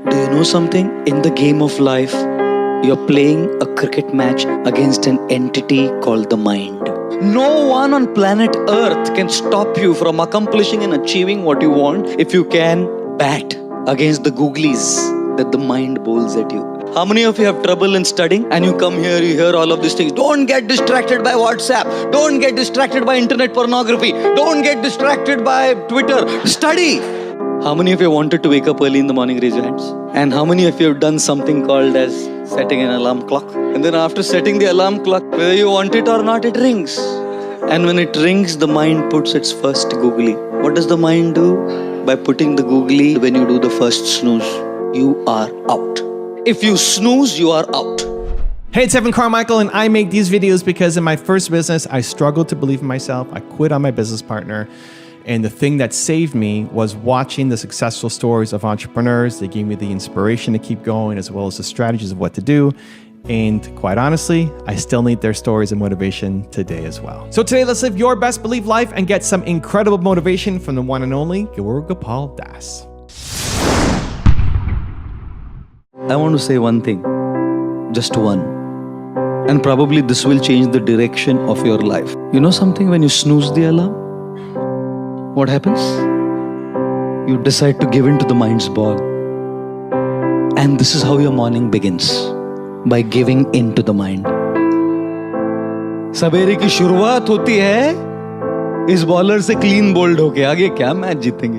Do you know something? In the game of life, you're playing a cricket match against an entity called the mind. No one on planet Earth can stop you from accomplishing and achieving what you want if you can bat against the googlies that the mind bowls at you. How many of you have trouble in studying and you come here, you hear all of these things? Don't get distracted by WhatsApp. Don't get distracted by internet pornography. Don't get distracted by Twitter. Study. How many of you wanted to wake up early in the morning? Raise your hands. And how many of you have done something called as setting an alarm clock? And then after setting the alarm clock, whether you want it or not, it rings. And when it rings, the mind puts its first googly. What does the mind do? By putting the googly, when you do the first snooze, you are out. If you snooze, you are out. Hey, it's Evan Carmichael, and I make these videos because in my first business, I struggled to believe in myself. I quit on my business partner. And the thing that saved me was watching the successful stories of entrepreneurs. They gave me the inspiration to keep going, as well as the strategies of what to do. And quite honestly, I still need their stories and motivation today as well. So today, let's live your best belief life and get some incredible motivation from the one and only Guru Gopal Das. I want to say one thing, just one. And probably this will change the direction of your life. You know something? When you snooze the alarm, what happens? You decide to give in to the mind's ball. And this is how your morning begins. By giving in to the mind. सवेरे की शुरुआत होती है इस bowler से clean bowled होके, आगे क्या मैच जीतेंगे?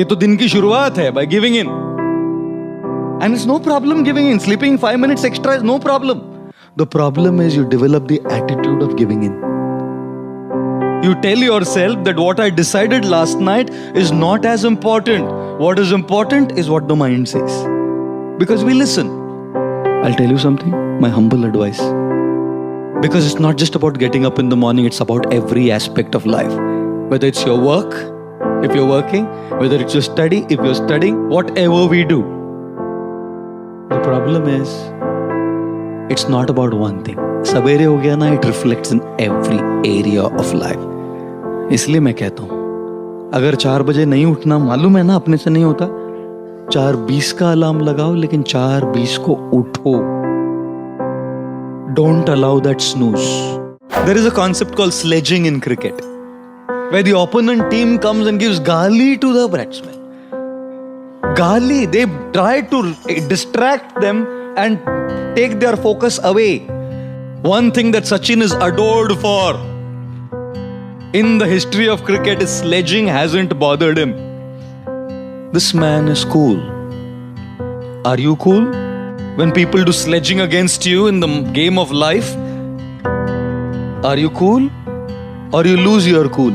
ये तो दिन की शुरुआत है, by giving in. And it's no problem giving in. Sleeping 5 minutes extra is no problem. The problem is you develop the attitude of giving in. You tell yourself that what I decided last night is not as important. What is important is what the mind says. Because we listen. I'll tell you something, my humble advice. Because it's not just about getting up in the morning, it's about every aspect of life. Whether it's your work, if you're working, whether it's your study, if you're studying, whatever we do. The problem is, it's not about one thing. Sabere ho gaya na, it reflects in every area of life. इसलिए मैं कहता हूँ, अगर 4 बजे नहीं उठना, मालूम है ना अपने से नहीं होता, 4:20 का अलार्म लगाओ, लेकिन 4:20 को उठो. Don't allow that snooze. There is a concept called sledging in cricket, where the opponent team comes and gives gali to the batsman. Gali, they try to distract them and take their focus away. One thing that Sachin is adored for in the history of cricket is sledging hasn't bothered him. This man is cool. Are you cool? When people do sledging against you in the game of life, are you cool? Or you lose your cool?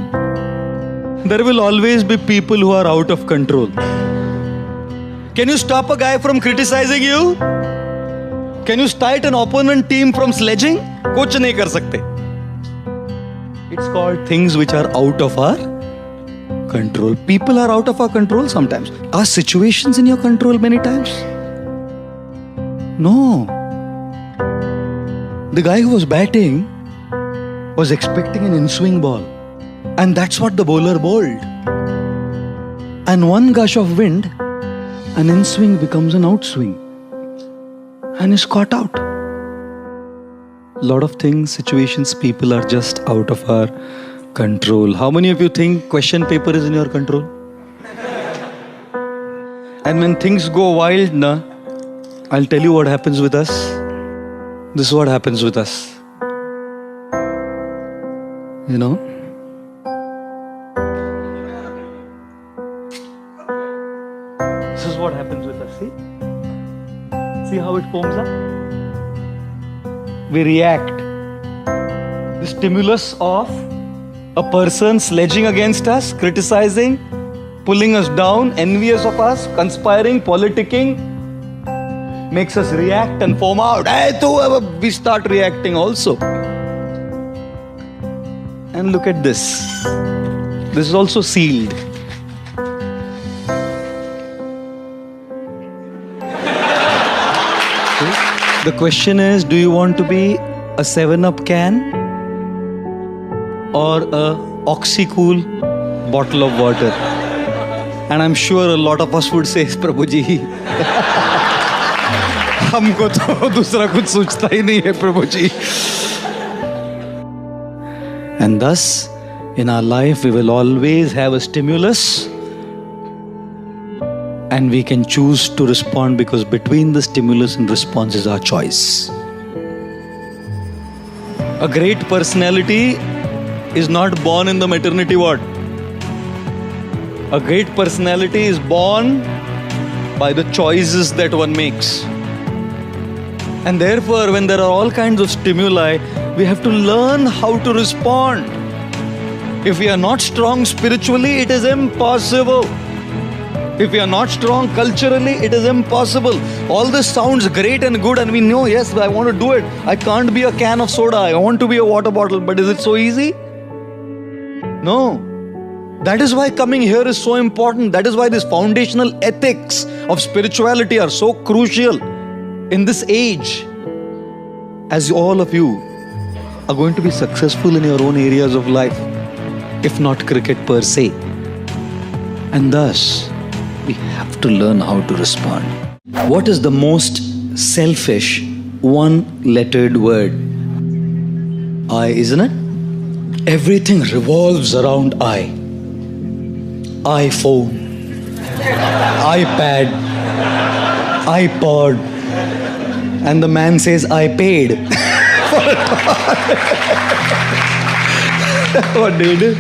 There will always be people who are out of control. Can you stop a guy from criticizing you? Can you stop an opponent team from sledging? कुछ नहीं कर सकते. It's called things which are out of our control. People are out of our control sometimes. Are situations in your control many times? No. The guy who was batting was expecting an in-swing ball. And that's what the bowler bowled. And one gush of wind, an in-swing becomes an outswing. And is caught out. Lot of things, situations, people are just out of our control. How many of you think question paper is in your control? And when things go wild, I'll tell you what happens with us. This is what happens with us. You know? This is what happens with us, see? See how it foams up? We react. The stimulus of a person sledging against us, criticizing, pulling us down, envious of us, conspiring, politicking, makes us react and foam out. We start reacting also. And look at this. This is also sealed. The question is, do you want to be a 7-Up can or a Oxycool bottle of water? And I'm sure a lot of us would say, Prabhu ji, हमको तो दूसरा कुछ सोचता ही नहीं है प्रभु जी. And thus, in our life, we will always have a stimulus, and we can choose to respond, because between the stimulus and response is our choice. A great personality is not born in the maternity ward. A great personality is born by the choices that one makes. And therefore, when there are all kinds of stimuli, we have to learn how to respond. If we are not strong spiritually, it is impossible. If we are not strong culturally, it is impossible. All this sounds great and good, and we know, yes, I want to do it. I can't be a can of soda. I want to be a water bottle. But is it so easy? No. That is why coming here is so important. That is why these foundational ethics of spirituality are so crucial in this age. As all of you are going to be successful in your own areas of life, if not cricket per se. And thus, we have to learn how to respond. What is the most selfish one-lettered word? I, isn't it? Everything revolves around I. iPhone, iPad, iPod, and the man says, I paid. What do you do?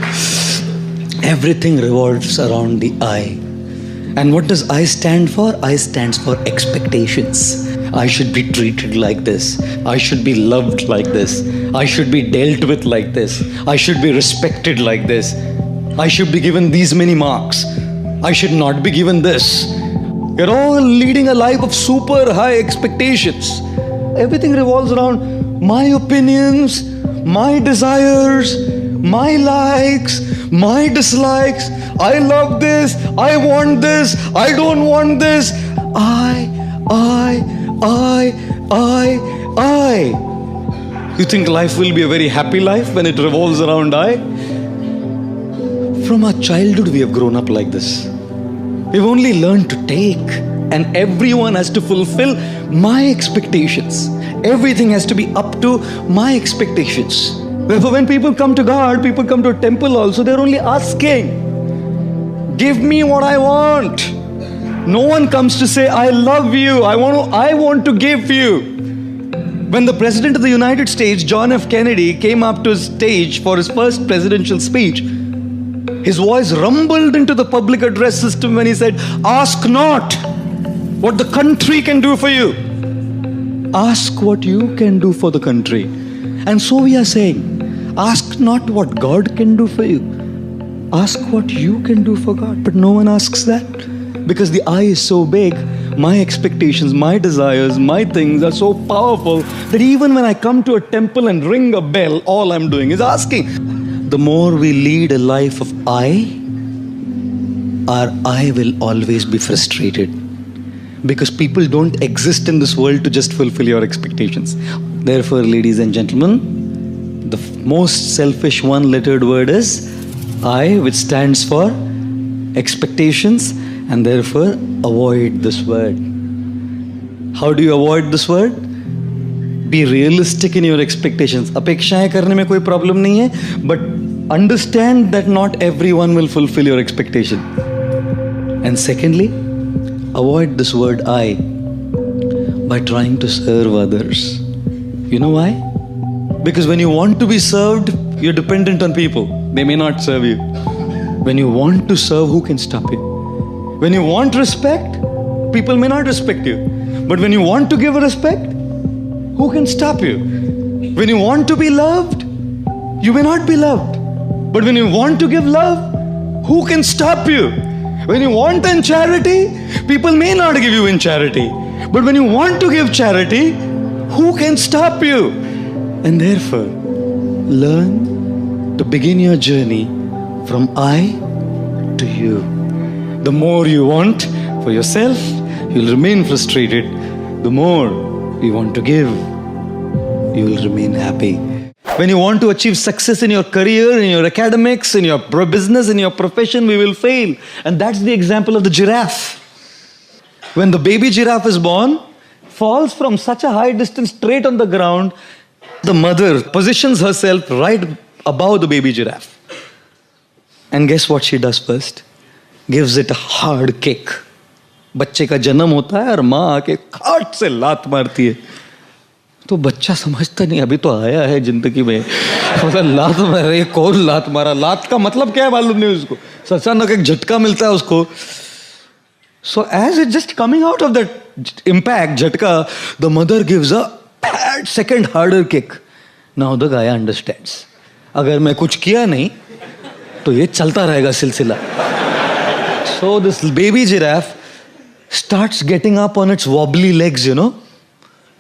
Everything revolves around the I. And what does I stand for? I stands for expectations. I should be treated like this. I should be loved like this. I should be dealt with like this. I should be respected like this. I should be given these many marks. I should not be given this. You're all leading a life of super high expectations. Everything revolves around my opinions, my desires, my likes, my dislikes. I love this, I want this, I don't want this. I. You think life will be a very happy life when it revolves around I? From our childhood we have grown up like this. We've only learned to take, and everyone has to fulfill my expectations. Everything has to be up to my expectations. Therefore, when people come to God, people come to a temple also, they're only asking, give me what I want. No one comes to say, I love you, I want to give you. When the President of the United States, John F. Kennedy, came up to his stage for his first presidential speech, his voice rumbled into the public address system when he said, ask not what the country can do for you. Ask what you can do for the country. And so we are saying, ask not what God can do for you. Ask what you can do for God. But no one asks that, because the I is so big. My expectations, my desires, my things are so powerful that even when I come to a temple and ring a bell, all I'm doing is asking. The more we lead a life of I, our I will always be frustrated, because people don't exist in this world to just fulfill your expectations. Therefore, ladies and gentlemen, the most selfish one-lettered word is I, which stands for expectations, and therefore avoid this word. How do you avoid this word? Be realistic in your expectations. अपेक्षाएं करने में कोई problem नहीं है, but understand that not everyone will fulfill your expectation. And secondly, avoid this word I by trying to serve others. You know why? Because when you want to be served, you're dependent on people. They may not serve you. When you want to serve, who can stop you? When you want respect, people may not respect you. But when you want to give respect, who can stop you? When you want to be loved, you may not be loved. But when you want to give love, who can stop you? When you want in charity, people may not give you in charity. But when you want to give charity, who can stop you? And therefore, learn to begin your journey from I to you. The more you want for yourself, you'll remain frustrated. The more you want to give, you will remain happy. When you want to achieve success in your career, in your academics, in your business, in your profession, we will fail. And that's the example of the giraffe. When the baby giraffe is born, falls from such a high distance straight on the ground, the mother positions herself right above the baby giraffe. And guess what she does first? Gives it a hard kick. बच्चे का जन्म होता है और माँ आके खाट से लात मारती है. तो बच्चा समझता नहीं, अभी तो आया है जिंदगी में, मतलब लात मारे, कौन लात मारा, लात का मतलब क्या है मालूम नहीं उसको. अचानक एक झटका मिलता है उसको. So as it's just coming out of that impact, झटका, the mother gives a bad second harder kick. Now the guy understands. अगर मैं कुछ किया नहीं तो ये चलता रहेगा सिलसिला. So this baby giraffe starts getting up on its wobbly legs, you know,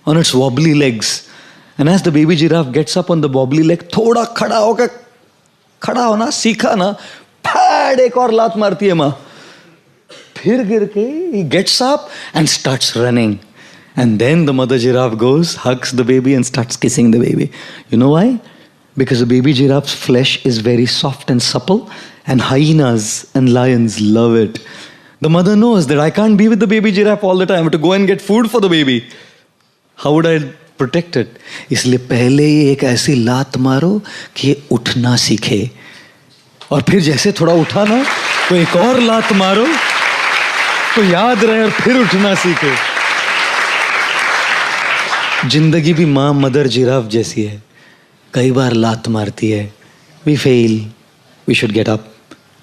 on its wobbly legs. And as the baby giraffe gets up on the wobbly leg, थोड़ा खड़ा होकर, खड़ा होना सीखा ना, फैड एक और लात मारती है माँ. फिर गिर के he gets up and starts running. And then the mother giraffe goes, hugs the baby and starts kissing the baby. You know why? Because the baby giraffe's flesh is very soft and supple, and hyenas and lions love it. The mother knows that I can't be with the baby giraffe all the time. I have to go and get food for the baby. How would I protect it? इसलिए पहले ही एक ऐसी लात मारो कि ये उठना सीखे. और फिर जैसे थोड़ा उठा ना, तो एक और लात मारो तो याद रहे और फिर उठना सीखे. जिंदगी भी माँ मदर जिराफ जैसी है. कई बार लात मारती है. We fail. We should get up.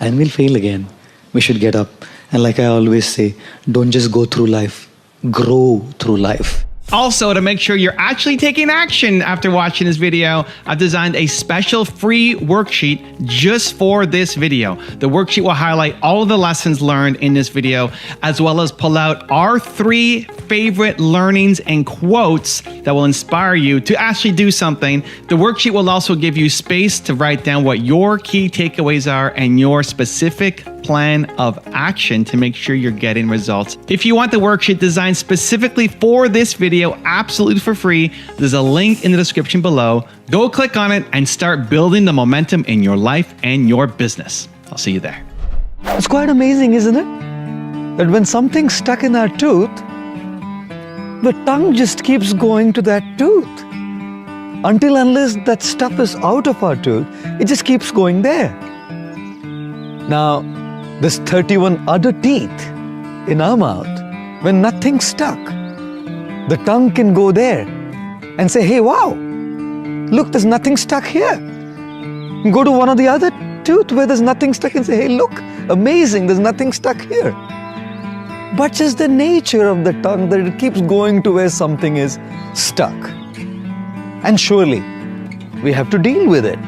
And we'll fail again. We should get up. And like I always say, don't just go through life. Grow through life. Also, to make sure you're actually taking action after watching this video, I've designed a special free worksheet just for this video. The worksheet will highlight all of the lessons learned in this video, as well as pull out our 3 favorite learnings and quotes that will inspire you to actually do something. The worksheet will also give you space to write down what your key takeaways are and your specific plan of action to make sure you're getting results. If you want the worksheet designed specifically for this video, absolutely for free, there's a link in the description below. Go click on it and start building the momentum in your life and your business. I'll see you there. It's quite amazing, isn't it? That when something's stuck in our tooth, the tongue just keeps going to that tooth. Until unless that stuff is out of our tooth, it just keeps going there. Now, there's 31 other teeth in our mouth. When nothing's stuck, the tongue can go there and say, hey, wow, look, there's nothing stuck here. Go to one of the other tooth where there's nothing stuck and say, hey, look, amazing, there's nothing stuck here. But just the nature of the tongue that it keeps going to where something is stuck. And surely, we have to deal with it.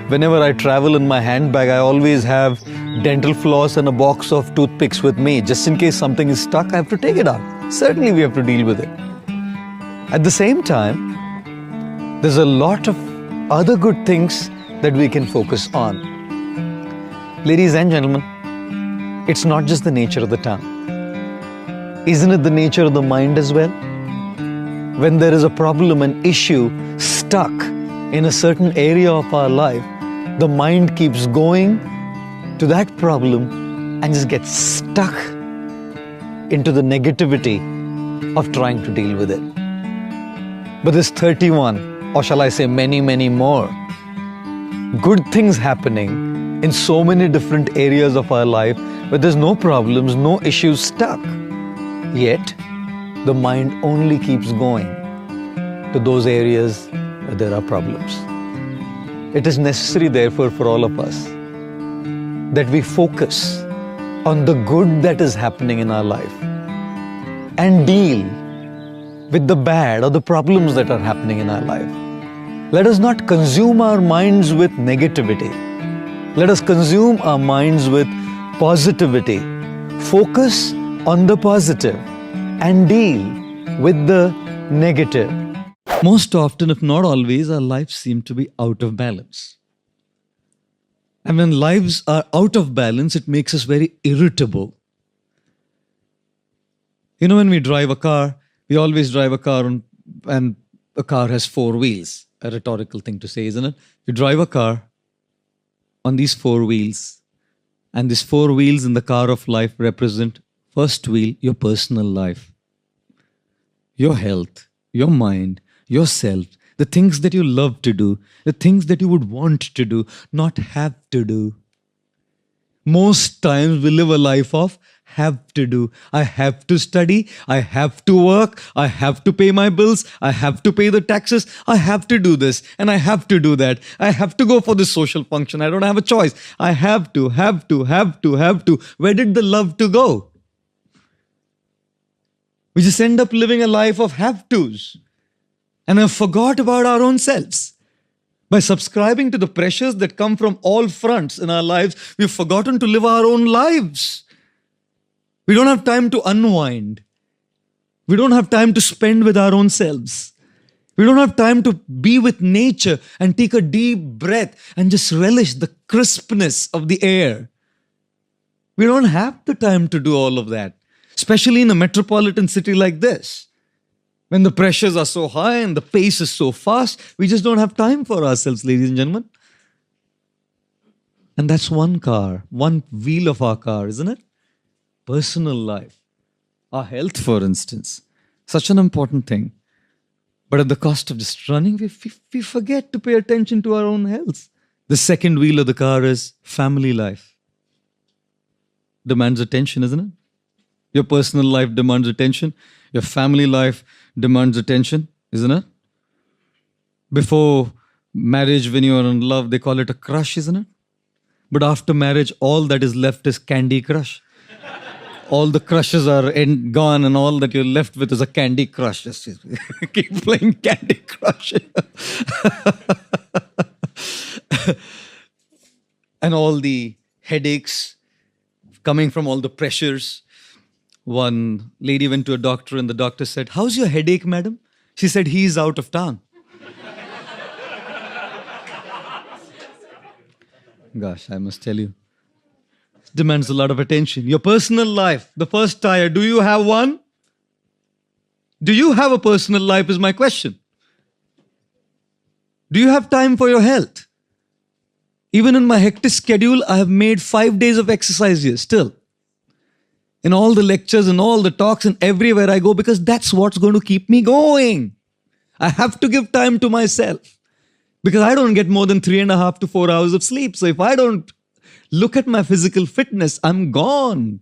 Whenever I travel in my handbag, I always have dental floss and a box of toothpicks with me. Just in case something is stuck, I have to take it out. Certainly, we have to deal with it. At the same time, there's a lot of other good things that we can focus on. Ladies and gentlemen, it's not just the nature of the tongue. Isn't it the nature of the mind as well? When there is a problem, an issue stuck in a certain area of our life, the mind keeps going to that problem and just gets stuck into the negativity of trying to deal with it. But there's 31, or shall I say many, many more, good things happening in so many different areas of our life where there's no problems, no issues stuck. Yet, the mind only keeps going to those areas where there are problems. It is necessary, therefore, for all of us that we focus on the good that is happening in our life and deal with the bad or the problems that are happening in our life. Let us not consume our minds with negativity. Let us consume our minds with positivity. Focus on the positive and deal with the negative. Most often, if not always, our lives seem to be out of balance. And when lives are out of balance, it makes us very irritable. You know, when we drive a car, we always drive a car and a car has 4 wheels. a rhetorical thing to say, isn't it? You drive a car on these four wheels, and these four wheels in the car of life represent first wheel, your personal life, your health, your mind, yourself, the things that you love to do, the things that you would want to do, not have to do. Most times we live a life of have to do. I have to study. I have to work. I have to pay my bills. I have to pay the taxes. I have to do this and I have to do that. I have to go for this social function. I don't have a choice. I have to. Where did the love to go? We just end up living a life of have tos and have forgot about our own selves. By subscribing to the pressures that come from all fronts in our lives, we've forgotten to live our own lives. We don't have time to unwind. We don't have time to spend with our own selves. We don't have time to be with nature and take a deep breath and just relish the crispness of the air. We don't have the time to do all of that, especially in a metropolitan city like this. When the pressures are so high and the pace is so fast, we just don't have time for ourselves, ladies and gentlemen. And that's one car, one wheel of our car, isn't it? Personal life, our health, for instance, such an important thing. But at the cost of just running, we forget to pay attention to our own health. The second wheel of the car is family life. Demands attention, isn't it? Your personal life demands attention. Your family life demands attention, isn't it? Before marriage, when you are in love, they call it a crush, isn't it? But after marriage, all that is left is Candy Crush. All the crushes are gone and all that you're left with is a Candy Crush. Just keep playing Candy Crush. And all the headaches coming from all the pressures. One lady went to a doctor and the doctor said, "How's your headache, madam?" She said, "He's out of town." Gosh, I must tell you, demands a lot of attention. Your personal life, the first tire, do you have one? Do you have a personal life is my question. Do you have time for your health? Even in my hectic schedule, I have made 5 days of exercise here still. In all the lectures and all the talks and everywhere I go, because that's what's going to keep me going. I have to give time to myself because I don't get more than 3.5 to 4 hours of sleep. So if I don't look at my physical fitness, I'm gone.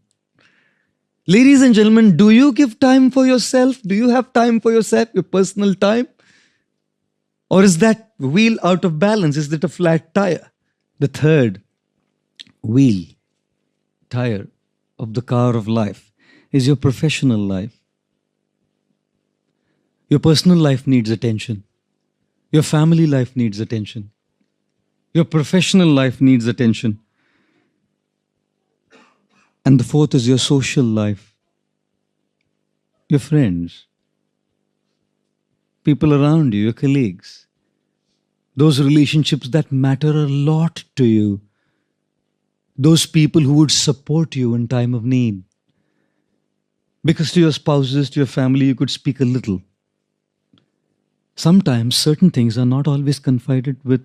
Ladies and gentlemen, do you give time for yourself? Do you have time for yourself, your personal time? Or is that wheel out of balance? Is it a flat tire? The third wheel, tire of the car of life is your professional life. Your personal life needs attention. Your family life needs attention. Your professional life needs attention. And the fourth is your social life. Your friends, people around you, your colleagues. Those relationships that matter a lot to you. Those people who would support you in time of need. Because to your spouses, to your family, you could speak a little. Sometimes certain things are not always confided with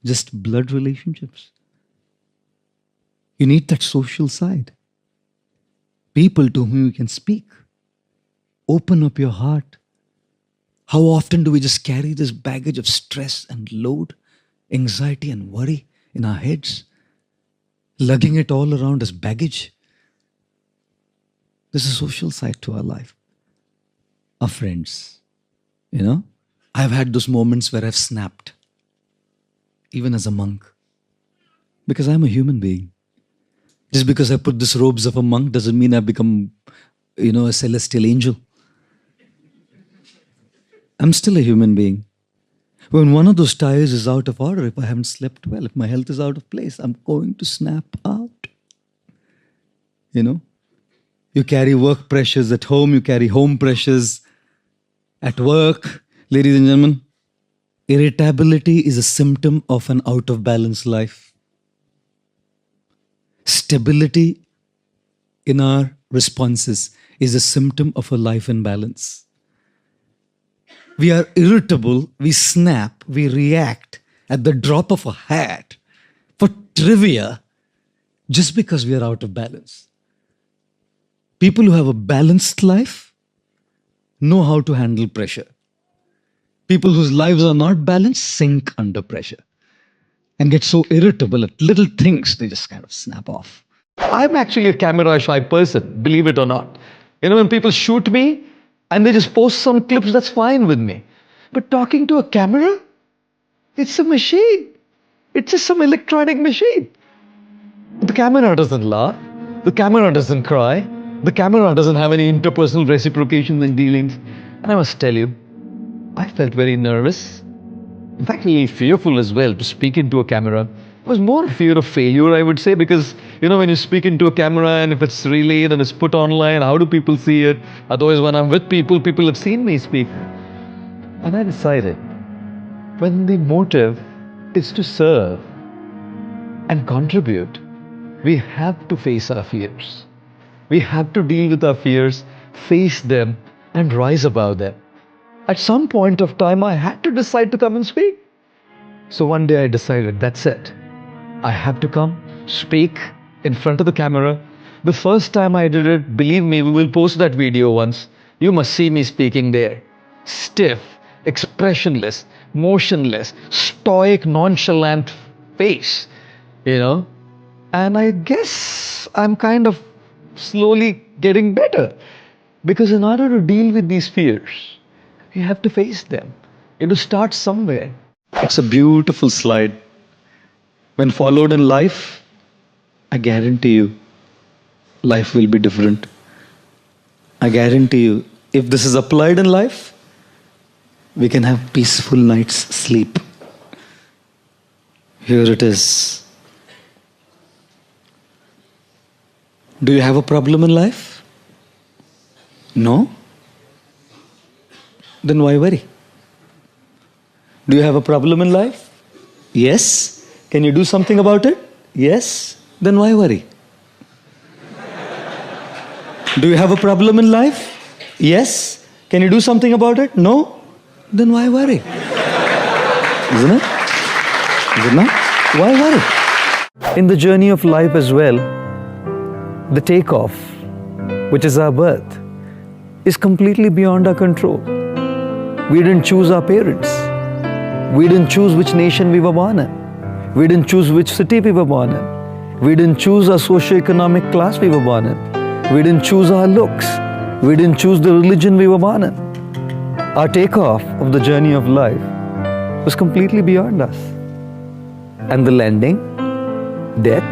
just blood relationships. You need that social side. People to whom you can speak. Open up your heart. How often do we just carry this baggage of stress and load, anxiety and worry in our heads, lugging it all around as baggage? There's a social side to our life. Our friends, I've had those moments where I've snapped, even as a monk, because I'm a human being. Just because I put these robes of a monk doesn't mean I've become, a celestial angel. I'm still a human being. When one of those tires is out of order, if I haven't slept well, if my health is out of place, I'm going to snap out. You carry work pressures at home, you carry home pressures at work. Ladies and gentlemen, irritability is a symptom of an out of balance life. Stability in our responses is a symptom of a life in balance. We are irritable, we snap, we react at the drop of a hat for trivia just because we are out of balance. People who have a balanced life know how to handle pressure. People whose lives are not balanced sink under pressure and get so irritable at little things, they just kind of snap off. I'm actually a camera shy person, believe it or not. You know, when people shoot me and they just post some clips, that's fine with me. But talking to a camera, it's a machine. It's just some electronic machine. The camera doesn't laugh. The camera doesn't cry. The camera doesn't have any interpersonal reciprocations and dealings. And I must tell you, I felt very nervous. In fact, a little fearful as well to speak into a camera. It was more fear of failure, I would say, because, you know, when you speak into a camera and if it's relayed and it's put online, how do people see it? Otherwise, when I'm with people, people have seen me speak. And I decided, when the motive is to serve and contribute, we have to face our fears. We have to deal with our fears, face them, and rise above them. At some point of time, I had to decide to come and speak. So one day I decided, that's it. I have to come, speak in front of the camera. The first time I did it, believe me, we will post that video once. You must see me speaking there. Stiff, expressionless, motionless, stoic, nonchalant face, you know. And I guess I'm kind of slowly getting better. Because in order to deal with these fears, you have to face them. You have to start somewhere. It's a beautiful slide. When followed in life, I guarantee you, life will be different. I guarantee you, if this is applied in life, we can have peaceful night's sleep. Here it is. Do you have a problem in life? No? Then why worry? Do you have a problem in life? Yes. Can you do something about it? Yes. Then why worry? Do you have a problem in life? Yes. Can you do something about it? No. Then why worry? Isn't it? Is it not? Why worry? In the journey of life as well, the takeoff, which is our birth, is completely beyond our control. We didn't choose our parents. We didn't choose which nation we were born in. We didn't choose which city we were born in. We didn't choose our socio-economic class we were born in. We didn't choose our looks. We didn't choose the religion we were born in. Our takeoff of the journey of life was completely beyond us. And the landing, death,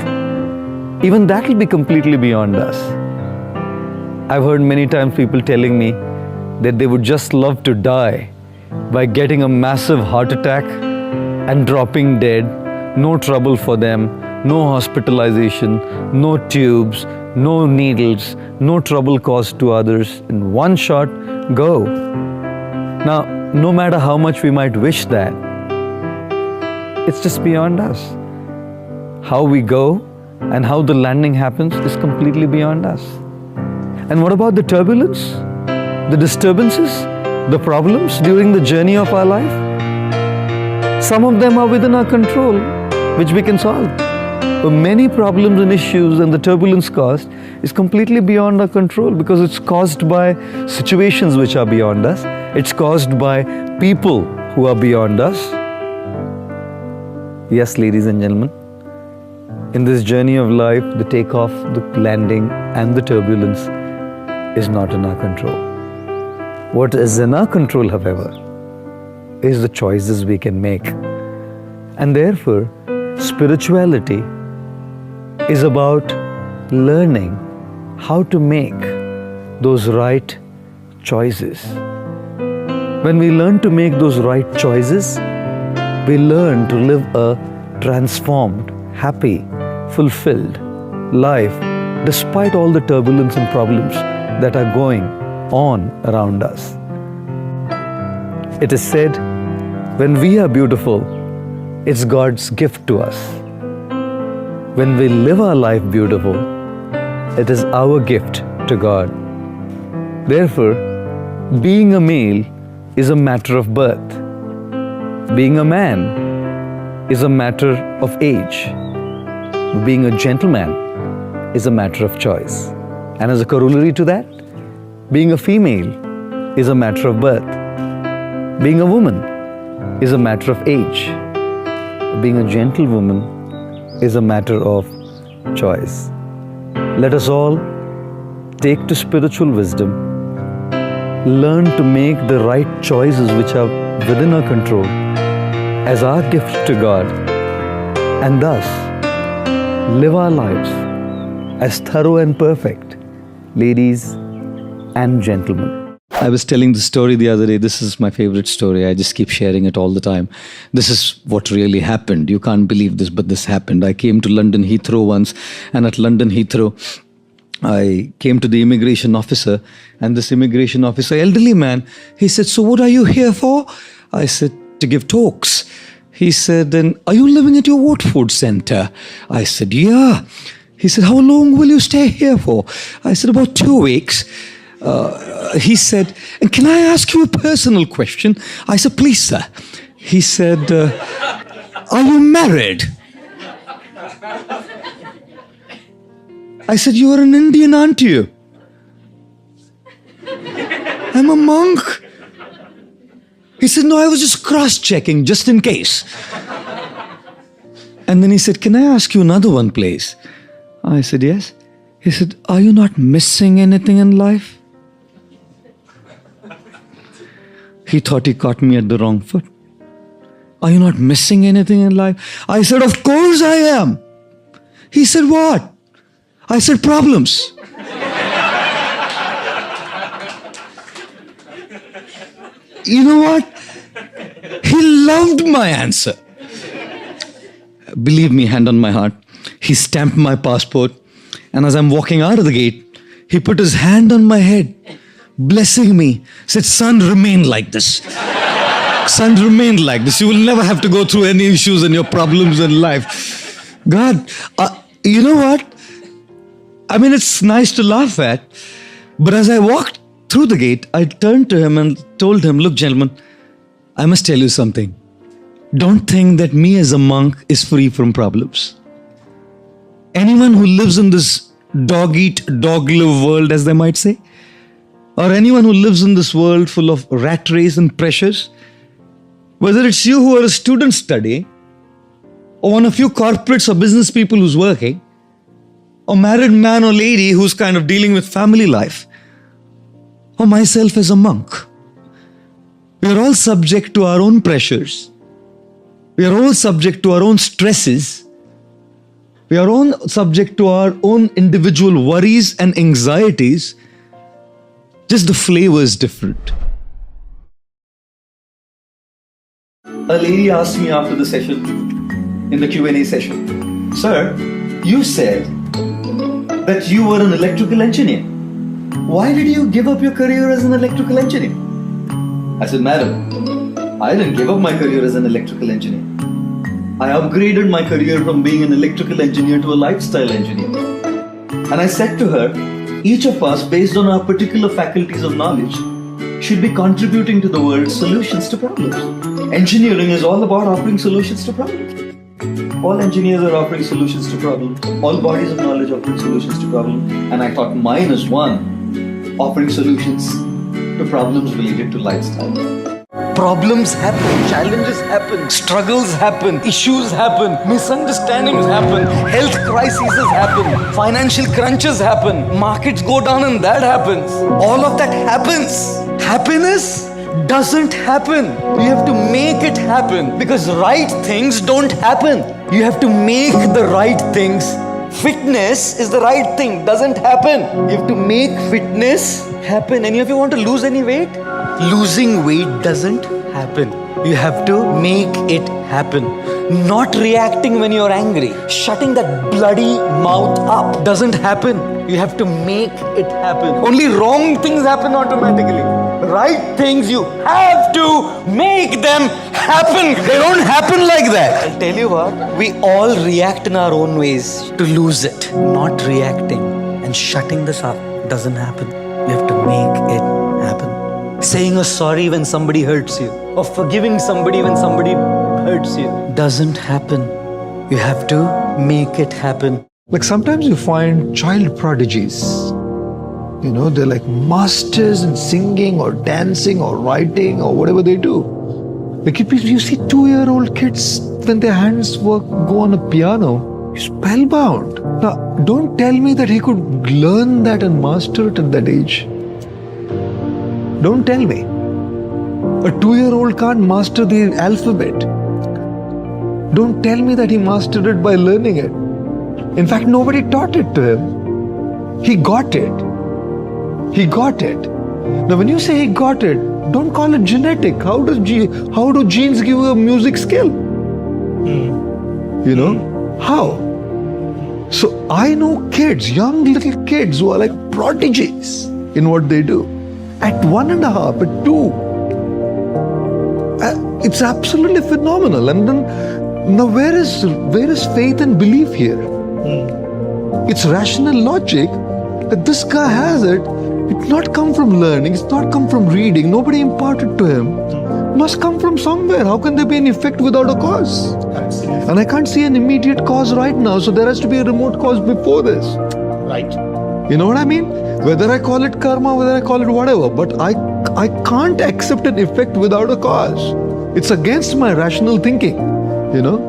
even that will be completely beyond us. I've heard many times people telling me that they would just love to die by getting a massive heart attack and dropping dead. No trouble for them, no hospitalization, no tubes, no needles, no trouble caused to others. In one shot, go. Now, no matter how much we might wish that, it's just beyond us. How we go and how the landing happens is completely beyond us. And what about the turbulence, the disturbances, the problems during the journey of our life? Some of them are within our control, which we can solve. But many problems and issues and the turbulence caused is completely beyond our control because it's caused by situations which are beyond us. It's caused by people who are beyond us. Yes, ladies and gentlemen, in this journey of life, the takeoff, the landing, and the turbulence is not in our control. What is in our control, however, is the choices we can make. And therefore, spirituality is about learning how to make those right choices. When we learn to make those right choices, we learn to live a transformed, happy, fulfilled life despite all the turbulence and problems that are going on around us. It is said, when we are beautiful, it's God's gift to us. When we live our life beautiful, it is our gift to God. Therefore, being a male is a matter of birth. Being a man is a matter of age. Being a gentleman is a matter of choice. And as a corollary to that, being a female is a matter of birth. Being a woman is a matter of age. Being a gentlewoman is a matter of choice. Let us all take to spiritual wisdom, learn to make the right choices which are within our control as our gift to God, and thus live our lives as thorough and perfect, ladies and gentlemen. I was telling the story the other day. This is my favorite story. I just keep sharing it all the time. This is what really happened. You can't believe this, but this happened. I came to London Heathrow once, and at London Heathrow, I came to the immigration officer, and this immigration officer, elderly man, he said, "So what are you here for?" I said, "To give talks." He said, "Then are you living at your Watford Centre?" I said, "Yeah." He said, "How long will you stay here for?" I said, "About 2 weeks." He said, "And can I ask you a personal question?" I said, "Please, sir." He said, "Are you married?" I said, "You are an Indian, aren't you?" "I'm a monk." He said, "No, I was just cross-checking, just in case." And then he said, "Can I ask you another one, please?" I said, "Yes." He said, "Are you not missing anything in life?" He thought he caught me at the wrong foot. "Are you not missing anything in life?" I said, "Of course I am." He said, "What?" I said, "Problems." You know what? He loved my answer. Believe me, hand on my heart, he stamped my passport, and as I'm walking out of the gate, he put his hand on my head, blessing me, said, "Son, remain like this. Son, remain like this. You will never have to go through any issues and your problems in life." God, you know what? I mean, it's nice to laugh at, but as I walked through the gate, I turned to him and told him, "Look, gentlemen, I must tell you something. Don't think that me as a monk is free from problems. Anyone who lives in this dog-eat, dog-live world, as they might say, or anyone who lives in this world full of rat race and pressures, whether it's you who are a student studying, or one of you corporates or business people who's working, or married man or lady who's kind of dealing with family life, or myself as a monk, we are all subject to our own pressures. We are all subject to our own stresses. We are all subject to our own individual worries and anxieties. Just the flavor is different." A lady asked me after the session, in the Q&A session, "Sir, you said that you were an electrical engineer. Why did you give up your career as an electrical engineer?" I said, "Madam, I didn't give up my career as an electrical engineer. I upgraded my career from being an electrical engineer to a lifestyle engineer." And I said to her, each of us, based on our particular faculties of knowledge, should be contributing to the world's solutions to problems. Engineering is all about offering solutions to problems. All engineers are offering solutions to problems. All bodies of knowledge offering solutions to problems. And I thought mine is one, offering solutions to problems related to lifestyle. Problems happen, challenges happen, struggles happen, issues happen, misunderstandings happen, health crises happen, financial crunches happen, markets go down and that happens. All of that happens. Happiness doesn't happen. You have to make it happen, because right things don't happen. You have to make the right things. Fitness is the right thing, doesn't happen. You have to make fitness happen. Any of you want to lose any weight? Losing weight doesn't happen. You have to make it happen. Not reacting when you're angry, shutting that bloody mouth up doesn't happen. You have to make it happen. Only wrong things happen automatically. Right things, you have to make them happen. They don't happen like that. I'll tell you what, we all react in our own ways to lose it. Not reacting and shutting this up doesn't happen. You have to make it happen. Saying saying a sorry when somebody hurts you, or forgiving somebody when somebody hurts you. Doesn't happen. You have to make it happen. Like sometimes you find child prodigies. You know, they're like masters in singing or dancing or writing or whatever they do. Like you see 2-year-old kids when their hands go on a piano, you're spellbound. Now, don't tell me that he could learn that and master it at that age. Don't tell me. A 2-year-old can't master the alphabet. Don't tell me that he mastered it by learning it. In fact, nobody taught it to him. He got it. He got it. Now, when you say he got it, don't call it genetic. How do genes give you a music skill? You know? How? So I know kids, young little kids who are like prodigies in what they do. At 1.5, at 2. It's absolutely phenomenal. And then, now where is faith and belief here? It's rational logic that this guy has it. It's not come from learning. It's not come from reading. Nobody imparted to him. It must come from somewhere. How can there be an effect without a cause? Absolutely. And I can't see an immediate cause right now. So there has to be a remote cause before this. Right. You know what I mean? Whether I call it karma, whether I call it whatever, but I can't accept an effect without a cause. It's against my rational thinking. You know?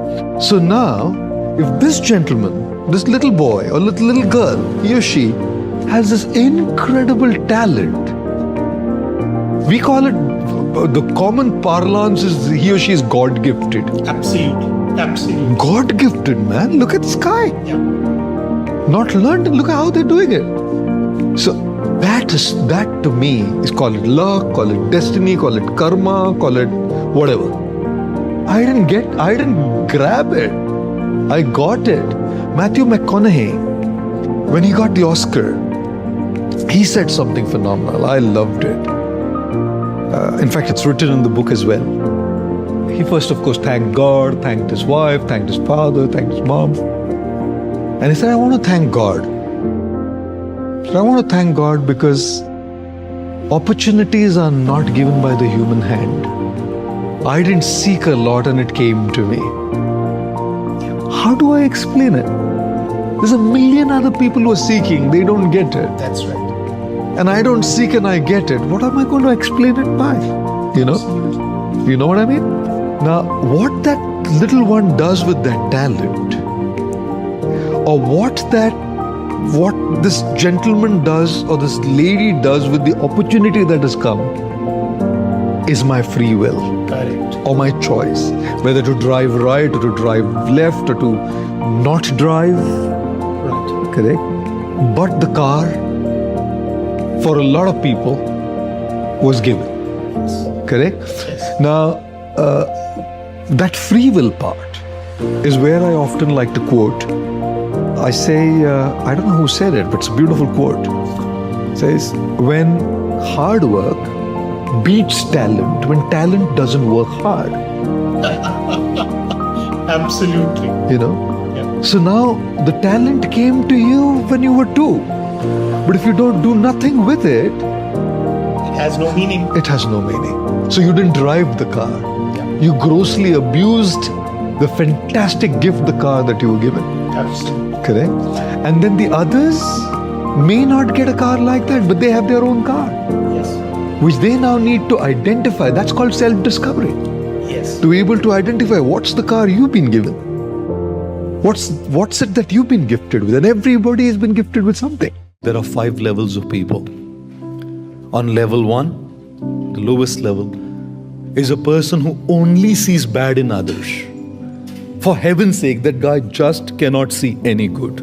So now, if this gentleman, this little boy or little girl, he or she, has this incredible talent. We call it, the common parlance is he or she is God-gifted. Absolutely. Absolutely. God-gifted, man. Look at the sky. Yeah. Not learned, look at how they're doing it. So that to me is, call it luck, call it destiny, call it karma, call it whatever. I didn't grab it. I got it. Matthew McConaughey, when he got the Oscar, he said something phenomenal. I loved it. In fact, it's written in the book as well. He first, of course, thanked God, thanked his wife, thanked his father, thanked his mom. And he said, I want to thank God. So I want to thank God because opportunities are not given by the human hand. I didn't seek a lot and it came to me. How do I explain it? There's a million other people who are seeking, they don't get it. That's right. And I don't seek and I get it. What am I going to explain it by? You know? Absolutely. You know what I mean? Now, what that little one does with that talent, or what this gentleman does or this lady does with the opportunity that has come, is my free will. Correct. Or my choice. Whether to drive right or to drive left or to not drive. Right. Correct? But the car, for a lot of people, was given. Correct? Yes. Now, that free will part is where I often like to quote. I say, I don't know who said it, but it's a beautiful quote. It says, when hard work beats talent, when talent doesn't work hard. Absolutely. You know? Yeah. So now the talent came to you when you were 2. But if you don't do nothing with it, It has no meaning. it has no meaning. So you didn't drive the car. Yeah. You grossly abused the fantastic gift, the car that you were given. Absolutely. Correct? And then the others may not get a car like that, but they have their own car, Yes. which they now need to identify. That's called self-discovery. Yes. To be able to identify what's the car you've been given. What's it that you've been gifted with? And everybody has been gifted with something. There are 5 levels of people. On level 1, the lowest level, is a person who only sees bad in others. For heaven's sake, that guy just cannot see any good.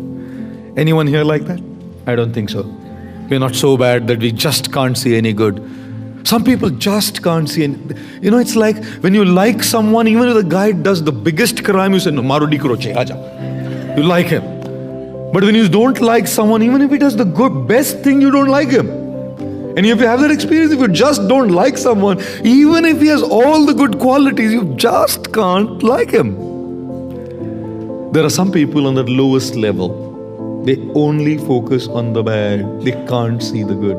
Anyone here like that? I don't think so. We're not so bad that we just can't see any good. Some people just can't see any. You know, it's like when you like someone, even if the guy does the biggest crime, you say, no, Maro dikro che, aja. You like him. But when you don't like someone, even if he does the good, best thing, you don't like him. And if you have that experience, if you just don't like someone, even if he has all the good qualities, you just can't like him. There are some people on that lowest level. They only focus on the bad. They can't see the good.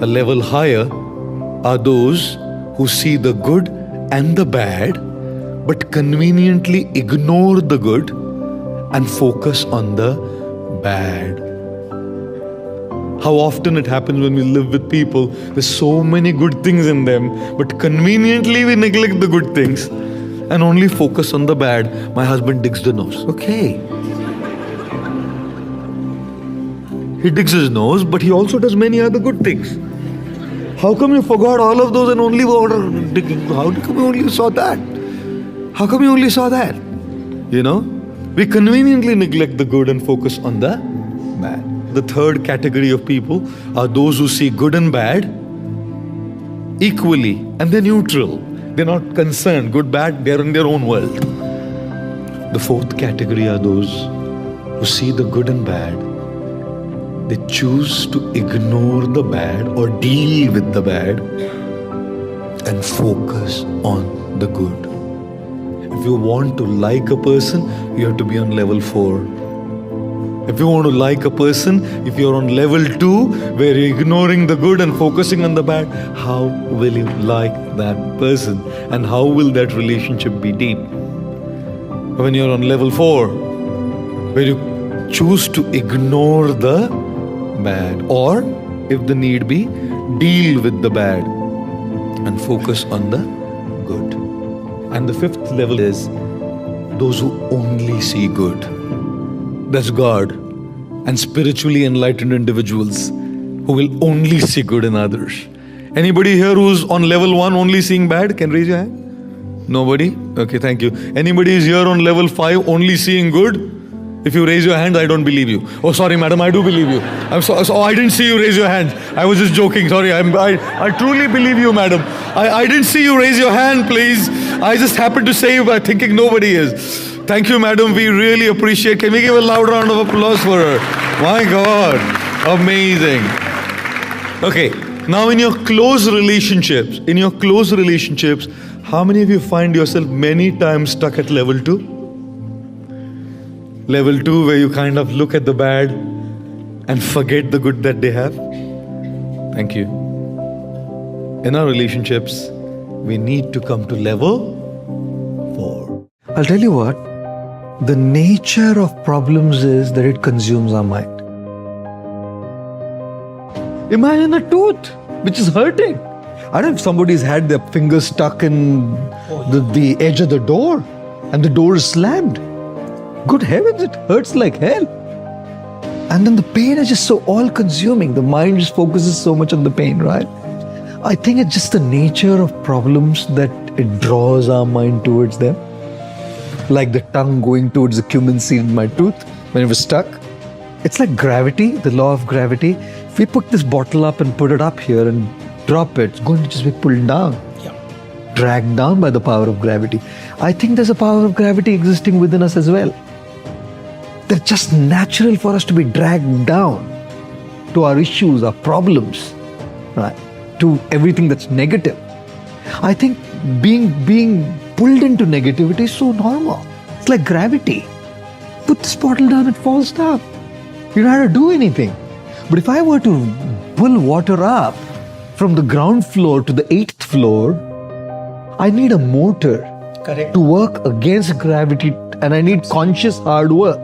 A level higher are those who see the good and the bad, but conveniently ignore the good and focus on the bad. How often it happens when we live with people, there's so many good things in them, but conveniently we neglect the good things and only focus on the bad. My husband digs the nose. Okay. He digs his nose, but he also does many other good things. How come you forgot all of those and only digging? How come you only saw that? How come you only saw that? You know? We conveniently neglect the good and focus on the bad. The third category of people are those who see good and bad equally and they're neutral. They're not concerned, good, bad, they're in their own world. The fourth category are those who see the good and bad. They choose to ignore the bad or deal with the bad and focus on the good. If you want to like a person, you have to be on level 4. If you want to like a person, if you're on level 2, where you're ignoring the good and focusing on the bad, how will you like that person? And how will that relationship be deep? When you're on level 4, where you choose to ignore the bad, or if the need be, deal with the bad and focus on the good. And the fifth level is those who only see good. That's God and spiritually enlightened individuals who will only see good in others. Anybody here who's on level 1 only seeing bad can raise your hand? Nobody? Okay, thank you. Anybody is here on level 5 only seeing good? If you raise your hand, I don't believe you. Oh, sorry, madam, I do believe you. I'm so I didn't see you raise your hand. I was just joking. Sorry, I truly believe you, madam. I didn't see you raise your hand, please. I just happened to say you by thinking nobody is. Thank you, madam. We really appreciate. Can we give a loud round of applause for her? My God, amazing. Okay, now in your close relationships, how many of you find yourself many times stuck at level 2? Level 2, where you kind of look at the bad and forget the good that they have. Thank you. In our relationships, we need to come to level 4. I'll tell you what, the nature of problems is that it consumes our mind. Imagine a tooth which is hurting. I don't know if somebody's had their finger stuck in the edge of the door and the door is slammed. Good heavens, it hurts like hell. And then the pain is just so all-consuming. The mind just focuses so much on the pain, right? I think it's just the nature of problems that it draws our mind towards them. Like the tongue going towards the cumin seed in my tooth when it was stuck. It's like gravity, the law of gravity. If we put this bottle up and put it up here and drop it, it's going to just be pulled down. Dragged down by the power of gravity. I think there's a power of gravity existing within us as well. They're just natural for us to be dragged down to our issues, our problems, right? To everything that's negative. I think being pulled into negativity is so normal. It's like gravity. Put this bottle down, it falls down. You don't have to do anything. But if I were to pull water up from the ground floor to the 8th floor, I need a motor to work against gravity, and I need conscious hard work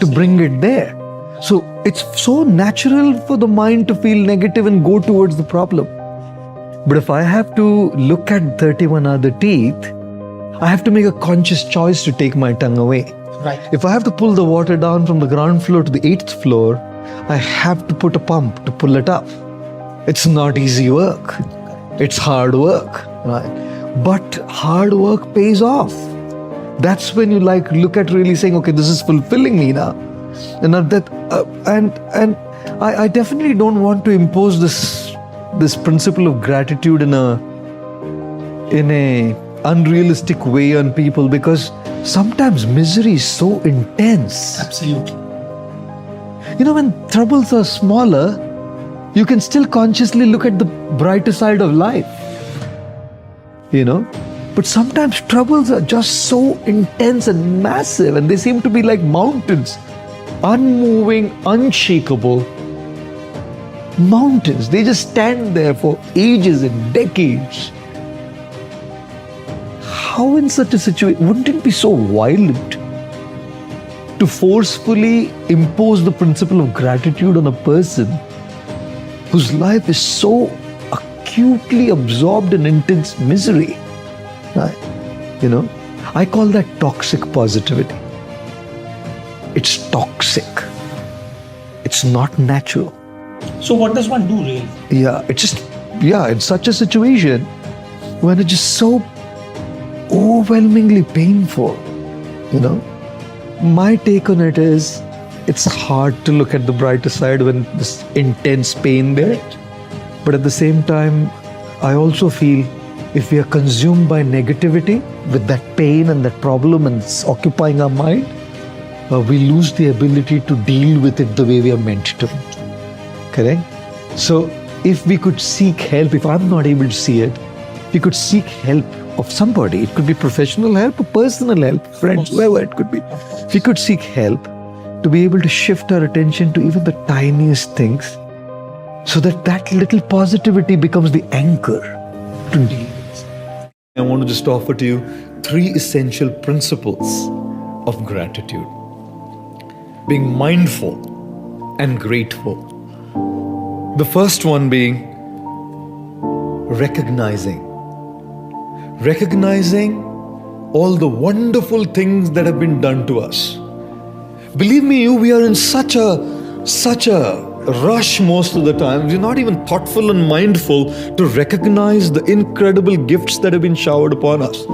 to bring it there. So it's so natural for the mind to feel negative and go towards the problem. But if I have to look at 31 other teeth, I have to make a conscious choice to take my tongue away. Right. If I have to pull the water down from the ground floor to the 8th floor, I have to put a pump to pull it up. It's not easy work. It's hard work, right? But hard work pays off. That's when you look at really saying, okay, this is fulfilling me now. And I definitely don't want to impose this principle of gratitude in a unrealistic way on people, because sometimes misery is so intense. Absolutely. You know, when troubles are smaller, you can still consciously look at the brighter side of life. You know? But sometimes troubles are just so intense and massive, and they seem to be like mountains. Unmoving, unshakable mountains. They just stand there for ages and decades. how in such a situation, wouldn't it be so violent to forcefully impose the principle of gratitude on a person whose life is so acutely absorbed in intense misery? You know, I call that toxic positivity. It's toxic. It's not natural. So what does one do really? Yeah, it's just, in such a situation when it's just so overwhelmingly painful, my take on it is it's hard to look at the brighter side when this intense pain there. But at the same time, I also feel if we are consumed by negativity with that pain and that problem and it's occupying our mind, we lose the ability to deal with it the way we are meant to. Correct? So if we could seek help, if I'm not able to see it, we could seek help of somebody. It could be professional help or personal help, friends, whoever it could be. If we could seek help to be able to shift our attention to even the tiniest things so that that little positivity becomes the anchor to deal with. I want to just offer to you 3 essential principles of gratitude. Being mindful and grateful. The first one being recognizing all the wonderful things that have been done to us. Believe me, we are in such a rush most of the time. We're not even thoughtful and mindful to recognize the incredible gifts that have been showered upon us.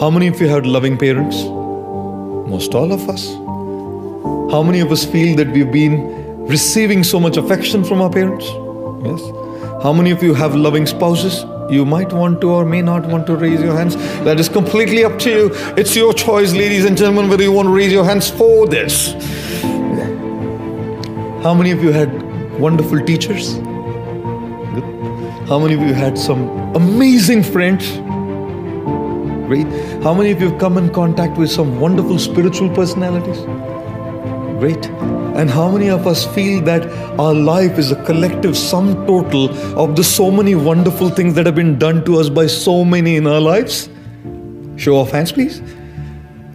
How many of you had loving parents? Most all of us. How many of us feel that we've been receiving so much affection from our parents? Yes. How many of you have loving spouses? You might want to or may not want to raise your hands. That is completely up to you. It's your choice, ladies and gentlemen, whether you want to raise your hands for this. How many of you had wonderful teachers? Good. How many of you had some amazing friends? Great. How many of you have come in contact with some wonderful spiritual personalities? Great. And how many of us feel that our life is a collective sum total of the so many wonderful things that have been done to us by so many in our lives? Show of hands, please.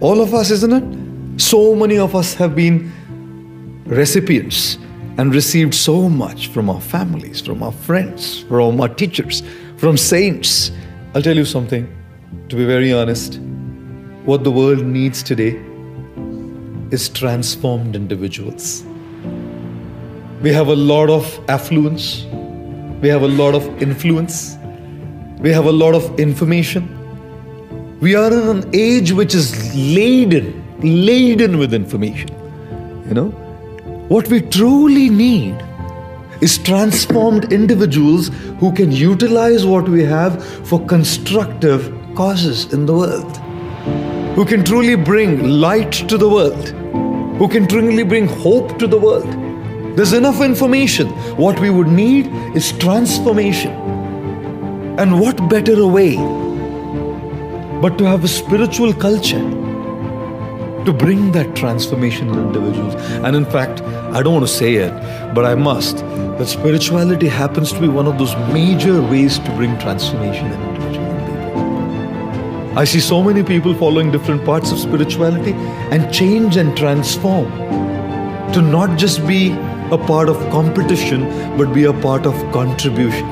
All of us, isn't it? So many of us have been recipients and received so much from our families, from our friends, from our teachers, from saints. I'll tell you something, to be very honest, what the world needs today is transformed individuals. We have a lot of affluence, we have a lot of influence, we have a lot of information. We are in an age which is laden with information. What we truly need is transformed individuals who can utilize what we have for constructive causes in the world, who can truly bring light to the world, who can truly bring hope to the world. There's enough information. What we would need is transformation. And what better a way but to have a spiritual culture to bring that transformation in individuals. And in fact, I don't want to say it, but I must, that spirituality happens to be one of those major ways to bring transformation in individual people. I see so many people following different parts of spirituality and change and transform to not just be a part of competition, but be a part of contribution.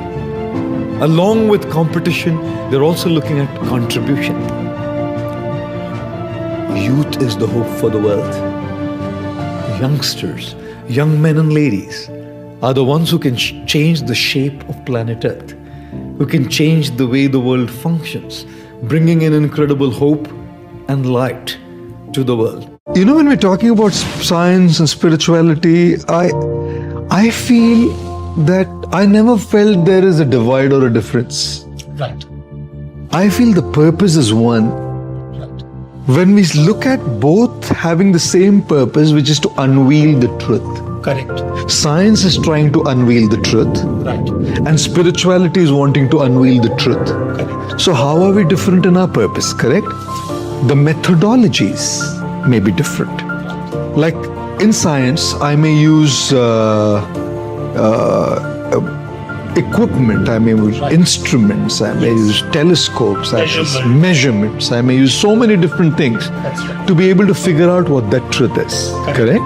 Along with competition, they're also looking at contribution. Youth is the hope for the world. Youngsters, young men and ladies are the ones who can change the shape of planet Earth, who can change the way the world functions, bringing in incredible hope and light to the world. When we're talking about science and spirituality, I feel that I never felt there is a divide or a difference. Right. I feel the purpose is one. When we look at both having the same purpose, which is to unveil the truth. Correct. Science is trying to unveil the truth. Right. And spirituality is wanting to unveil the truth. Correct. So how are we different in our purpose, correct? The methodologies may be different. Like in science, I may use equipment, I may use instruments, I may use telescopes, I may use Measurement. measurements, I may use so many different things That's right. to be able to figure out what that truth is. Correct?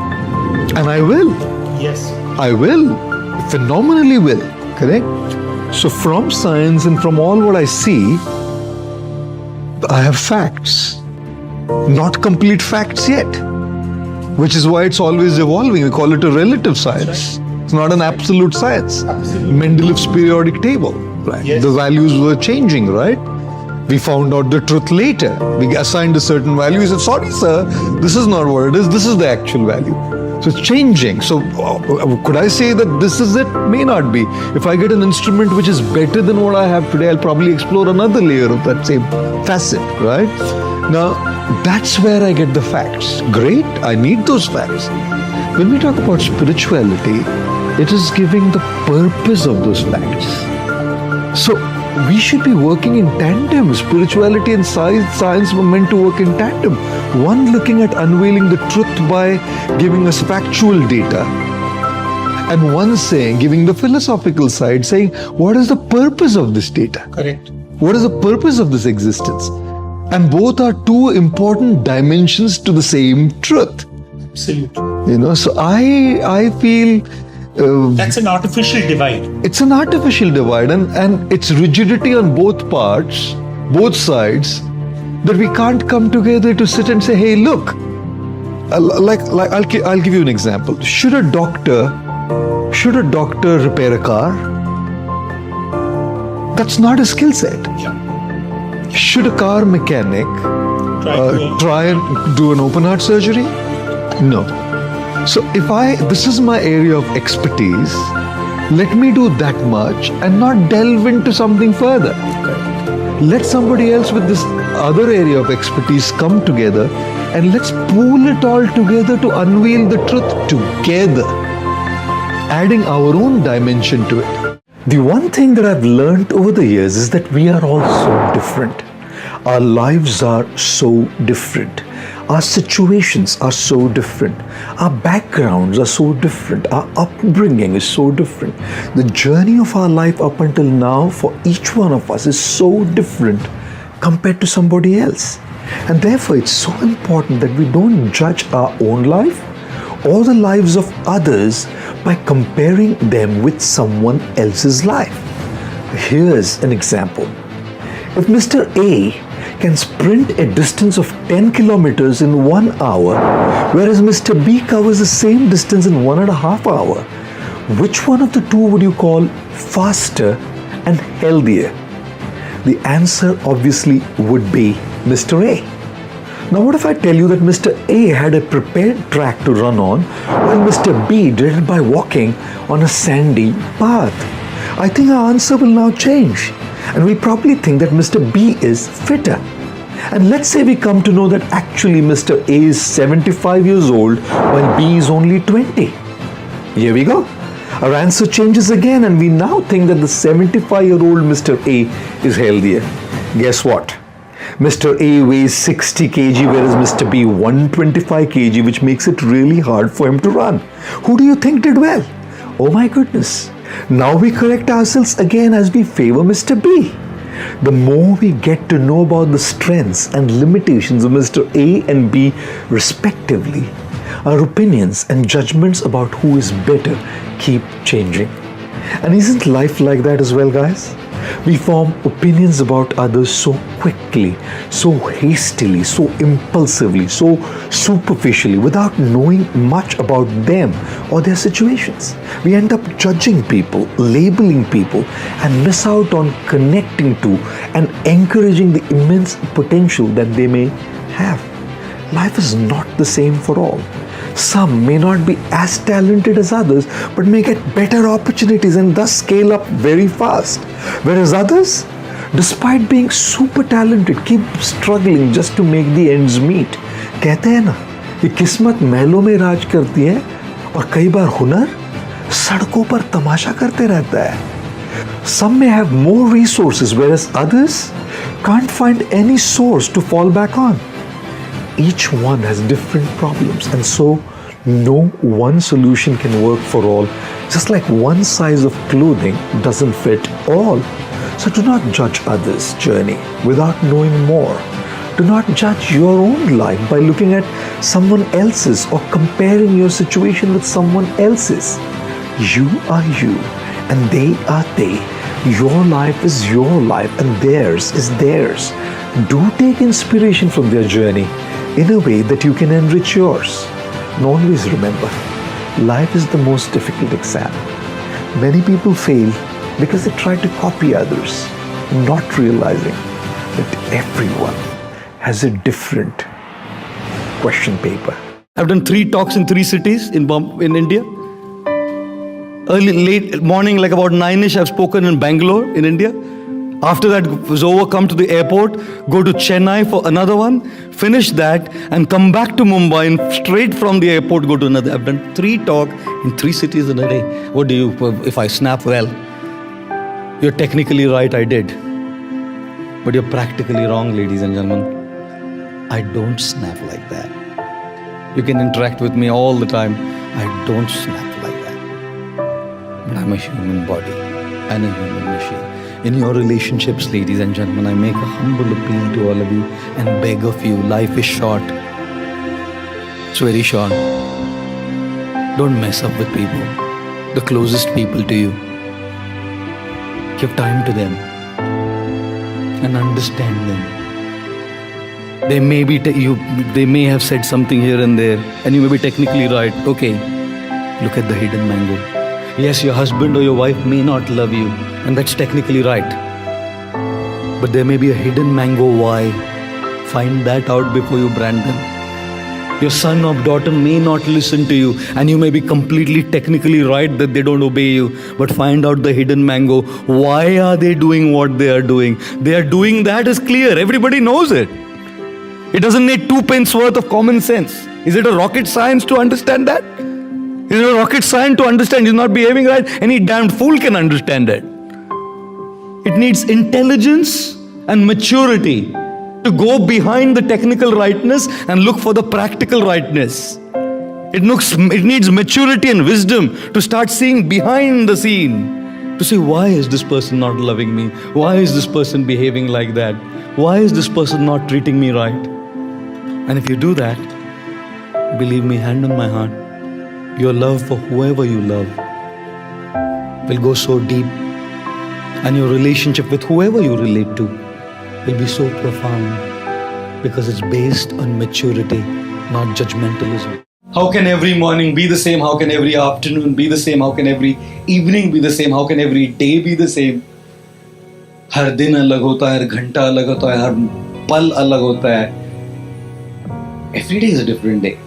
And I will. Yes. I will. Phenomenally will. Correct? So from science and from all what I see, I have facts. Not complete facts yet. Which is why it's always evolving. We call it a relative science. It's not an absolute science. Absolutely. Mendeleev's periodic table. Right? Yes. The values were changing, right? We found out the truth later. We assigned a certain value. We said, sorry, sir, this is not what it is. This is the actual value. So it's changing. So could I say that this is it? May not be. If I get an instrument which is better than what I have today, I'll probably explore another layer of that same facet, right? Now, that's where I get the facts. Great, I need those facts. When we talk about spirituality, it is giving the purpose of those facts. So we should be working in tandem. Spirituality and science were meant to work in tandem. One looking at unveiling the truth by giving us factual data, and one saying, giving the philosophical side, saying, what is the purpose of this data? Correct. What is the purpose of this existence? And both are two important dimensions to the same truth. Absolutely. So I feel That's an artificial divide. it's an artificial divide, and it's rigidity on both parts, both sides, that we can't come together to sit and say, hey, look, I'll give you an example. Should a doctor repair a car? That's not a skill set. Yeah. Should a car mechanic try and do an open heart surgery? No. So this is my area of expertise, let me do that much and not delve into something further. Let somebody else with this other area of expertise come together, and let's pool it all together to unveil the truth together, adding our own dimension to it. The one thing that I've learned over the years is that we are all so different. Our lives are so different. Our situations are so different. Our backgrounds are so different. Our upbringing is so different. The journey of our life up until now for each one of us is so different compared to somebody else. And therefore, it's so important that we don't judge our own life or the lives of others by comparing them with someone else's life. Here's an example. If Mr. A can sprint a distance of 10 kilometers in 1 hour, whereas Mr. B covers the same distance in 1.5 hours, which one of the two would you call faster and healthier? The answer obviously would be Mr. A. Now what if I tell you that Mr. A had a prepared track to run on, while Mr. B did it by walking on a sandy path? I think our answer will now change, and we probably think that Mr. B is fitter. And let's say we come to know that actually Mr. A is 75 years old while B is only 20. Here we go. Our answer changes again, and we now think that the 75-year-old Mr. A is healthier. Guess what? Mr. A weighs 60 kg, whereas Mr. B 125 kg, which makes it really hard for him to run. Who do you think did well? Oh my goodness. Now we correct ourselves again as we favor Mr. B. The more we get to know about the strengths and limitations of Mr. A and B respectively, our opinions and judgments about who is better keep changing. And isn't life like that as well, guys? We form opinions about others so quickly, so hastily, so impulsively, so superficially, without knowing much about them or their situations. We end up judging people, labeling people, and miss out on connecting to and encouraging the immense potential that they may have. Life is not the same for all. Some may not be as talented as others, but may get better opportunities and thus scale up very fast. Whereas others, despite being super talented, keep struggling just to make the ends meet. कहते हैं ना कि किस्मत महलों में राज करती है और कई बार हुनर सड़कों पर तमाशा करते रहता है. Some may have more resources, whereas others can't find any source to fall back on. Each one has different problems, and so no one solution can work for all, Just like one size of clothing doesn't fit all. So do not judge others' journey without knowing more. Do not judge your own life by looking at someone else's or comparing your situation with someone else's. You are you and they are they. Your life is your life and theirs is theirs. Do take inspiration from their journey in a way that you can enrich yours. And always remember, life is the most difficult exam. Many people fail because they try to copy others, not realizing that everyone has a different question paper. I've done 3 talks in 3 cities in India. Early, late morning, like about 9ish, I've spoken in Bangalore in India. After that was over, come to the airport, go to Chennai for another one, finish that and come back to Mumbai and straight from the airport go to another. I've done 3 talks in 3 cities in a day. What do you, if I snap well? You're technically right, I did. But you're practically wrong, ladies and gentlemen. I don't snap like that. You can interact with me all the time. I don't snap like that. But I'm a human body and a human machine. In your relationships, ladies and gentlemen, I make a humble appeal to all of you and beg of you, life is short. It's very short. Don't mess up with people, the closest people to you. Give time to them and understand them. They may be they may have said something here and there, and you may be technically right. Okay, look at the hidden mango. Yes, your husband or your wife may not love you, and that's technically right. But there may be a hidden mango why. Find that out before you brand them. Your son or daughter may not listen to you, and you may be completely technically right that they don't obey you. But find out the hidden mango. Why are they doing what they are doing? They are doing that is clear. Everybody knows it. It doesn't need 2 pence worth of common sense. Is it a rocket science to understand that? Is it a rocket science to understand he's not behaving right? Any damned fool can understand it. It needs intelligence and maturity to go behind the technical rightness and look for the practical rightness. It needs maturity and wisdom to start seeing behind the scene. To say, why is this person not loving me? Why is this person behaving like that? Why is this person not treating me right? And if you do that, believe me, hand on my heart, your love for whoever you love will go so deep, and your relationship with whoever you relate to will be so profound because it's based on maturity, not judgmentalism. How can every morning be the same? How can every afternoon be the same? How can every evening be the same? How can every day be the same? हर दिन अलग होता है, हर घंटा अलग होता है, हर पल अलग होता है. Every day is a different day.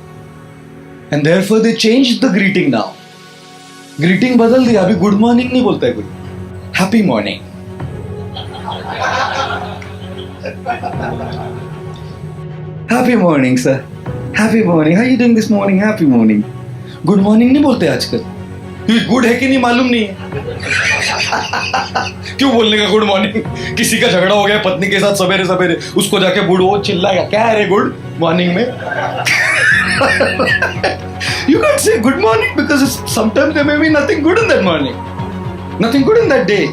And therefore they changed the greeting now. Greeting बदल दिया, अभी good morning नहीं बोलता है कोई. Happy morning. Happy morning, sir. Happy morning. How are you doing this morning? Happy morning. Good morning नहीं बोलते आजकल. क्योंकि गुड है कि नहीं मालूम नहीं है. क्यों बोलने का गुड मॉर्निंग? किसी का झगड़ा हो गया पत्नी के साथ सवेरे सवेरे, उसको जाके बुढ़ वो चिल्लाएगा, क्या है रे गुड मॉर्निंग में? You can't say good morning because sometimes there may be nothing good in that morning, nothing good in that day.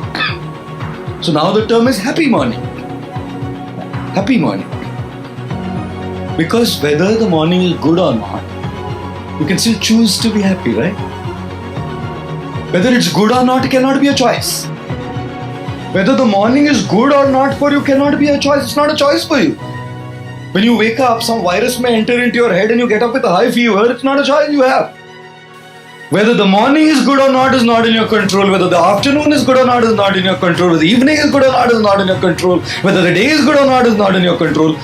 So now the term is happy morning. Happy morning. Because whether the morning is good or not, you can still choose to be happy, right? Whether it's good or not cannot be a choice. Whether the morning is good or not for you cannot be a choice. It's not a choice for you. When you wake up, some virus may enter into your head and you get up with a high fever. It's not a choice you have. Whether the morning is good or not is not in your control. Whether the afternoon is good or not is not in your control. Whether the evening is good or not is not in your control. Whether the day is good or not is not in your control.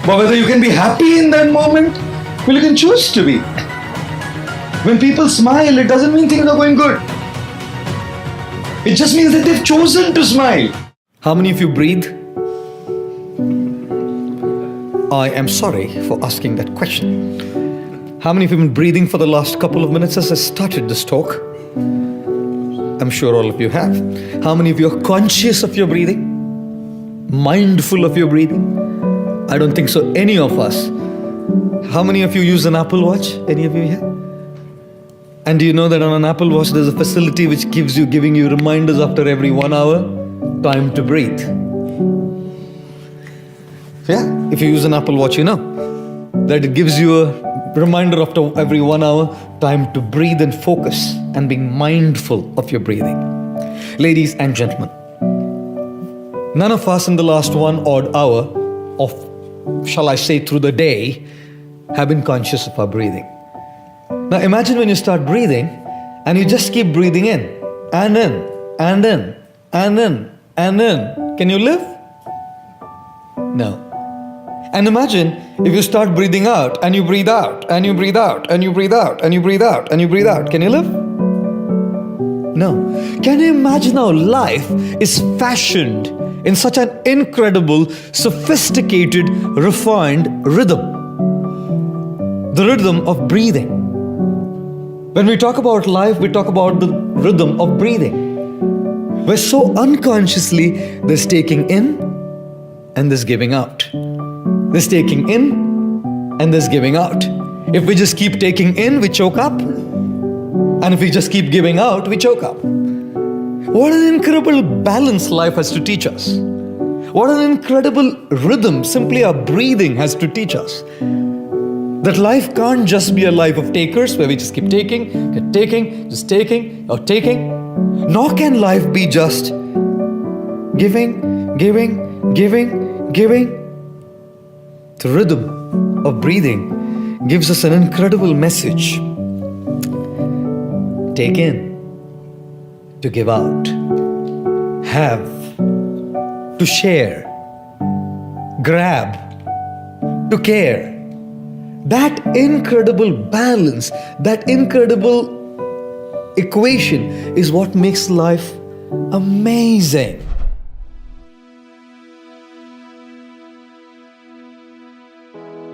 But whether you can be happy in that moment, well, you can choose to be. When people smile, it doesn't mean things are going good. It just means that they've chosen to smile. How many of you breathe? I am sorry for asking that question. How many of you have been breathing for the last couple of minutes as I started this talk? I'm sure all of you have. How many of you are conscious of your breathing? Mindful of your breathing? I don't think so, any of us. How many of you use an Apple Watch? Any of you here? And do you know that on an Apple Watch there's a facility which giving you reminders after every 1 hour? Time to breathe. Yeah, if you use an Apple Watch, you know that it gives you a reminder after every 1 hour, time to breathe and focus and being mindful of your breathing. Ladies and gentlemen, none of us in the last 1 odd hour of, shall I say, through the day, have been conscious of our breathing. Now imagine when you start breathing and you just keep breathing in and in and in and in and in. Can you live? No. And imagine if you start breathing out and you breathe out and you breathe out and you breathe out and you breathe out and you breathe out. Can you live? No. Can you imagine how life is fashioned in such an incredible, sophisticated, refined rhythm? The rhythm of breathing. When we talk about life, we talk about the rhythm of breathing. Where so unconsciously there's taking in and there's giving out. There's taking in and there's giving out. If we just keep taking in, we choke up. And if we just keep giving out, we choke up. What an incredible balance life has to teach us. What an incredible rhythm simply our breathing has to teach us. That life can't just be a life of takers where we just keep taking, just taking, or taking. Nor can life be just giving, giving, giving, giving. The rhythm of breathing gives us an incredible message. Take in, to give out, have, to share, grab, to care. That incredible balance, that incredible equation is what makes life amazing.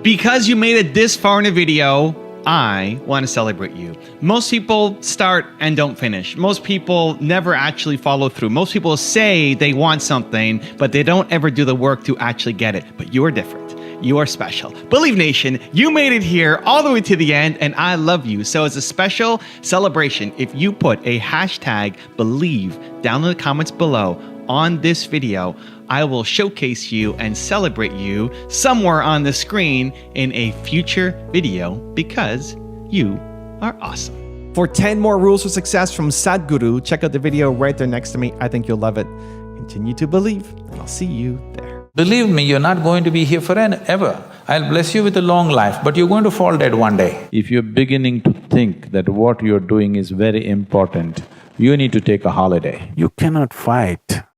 Because you made it this far in a video, I want to celebrate you. Most people start and don't finish. Most people never actually follow through. Most people say they want something, but they don't ever do the work to actually get it. But you are different. You are special. Believe Nation, you made it here all the way to the end, and I love you. So as a special celebration, if you put a hashtag Believe down in the comments below on this video, I will showcase you and celebrate you somewhere on the screen in a future video because you are awesome. For 10 more rules for success from Sadhguru, check out the video right there next to me. I think you'll love it. Continue to believe, and I'll see you there. Believe me, you're not going to be here forever. I'll bless you with a long life, but you're going to fall dead one day. If you're beginning to think that what you're doing is very important, you need to take a holiday. You cannot fight